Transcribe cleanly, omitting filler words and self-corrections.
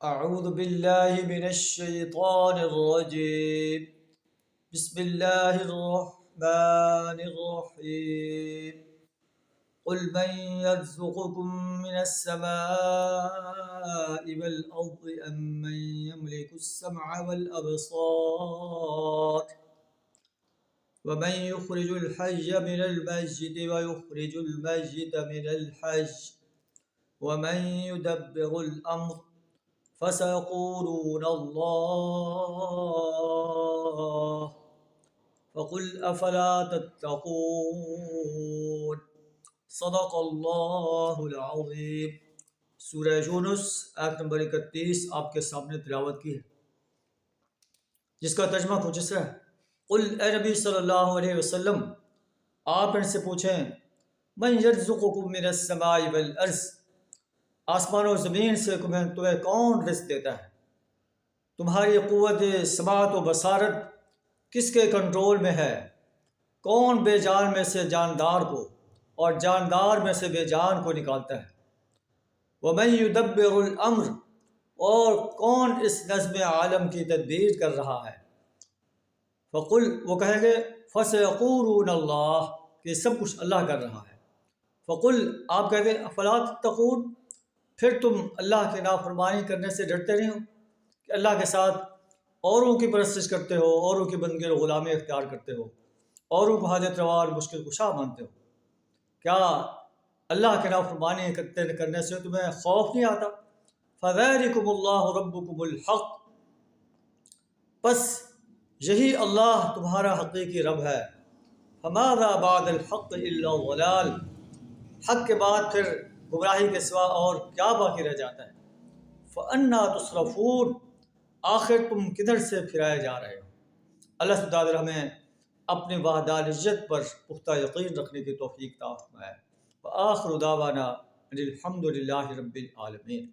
أعوذ بالله من الشيطان الرجيم. بسم الله الرحمن الرحيم. قل من يرزقكم من السماء والأرض أم من يملك السمع والأبصار ومن يخرج الحي من الميت ويخرج الميت من الحي ومن يدبر الأمر فسيقولون الله فقل أفلا تتقون. صدق اللہ العظیم. سورہ یونس آیت نمبر 31 آپ کے سامنے تلاوت کی ہے، جس کا ترجمہ کچھ اس طرح ہے: قل اے نبی صلی اللہ علیہ وسلم، آپ ان سے پوچھیں، من یرزقکم من السماء والارض، آسمان و زمین سے تمہیں کون رزق دیتا ہے؟ تمہاری قوت سماعت و بصارت کس کے کنٹرول میں ہے؟ کون بے جان میں سے جاندار کو اور جاندار میں سے بے جان کو نکالتا ہے؟ وَمَن يُدَبِّرُ الْأَمْرَ، اور کون اس نظم عالم کی تدبیر کر رہا ہے؟ فَقُلْ، وہ کہیں گے، فَسَيَقُولُونَ اللَّهُ، کہ سب کچھ اللہ کر رہا ہے۔ فَقُلْ، آپ کہیں گے، أَفَلَا تَتَّقُونَ، پھر تم اللہ کی نافرمانی کرنے سے ڈرتے نہیں ہو کہ اللہ کے ساتھ اوروں کی پرستش کرتے ہو، اوروں کی بندگی اور غلامی اختیار کرتے ہو، اوروں کو حاجت روا اور مشکل کشا مانتے ہو؟ کیا اللہ کے نافرمانی کرنے سے تمہیں خوف نہیں آتا؟ فَذَلِكُمُ اللَّهُ رَبُّكُمُ الْحَقُّ، بس یہی اللہ تمہارا حقیقی رب ہے۔ فَمَاذَا بَعْدَ الْحَقِّ إِلَّا الضَّلَالُ، حق کے بعد پھر گمراہی کے سوا اور کیا باقی رہ جاتا ہے؟ فَأَنَّىٰ تُصْرَفُونَ، آخر تم کدھر سے پھرائے جا رہے ہو؟ اللہ تعالیٰ ہمیں اپنی وحدانیت پر پختہ یقین رکھنے کی توفیق عطا فرمائے۔ وآخر دعوانا ان الحمد للہ رب العالمین۔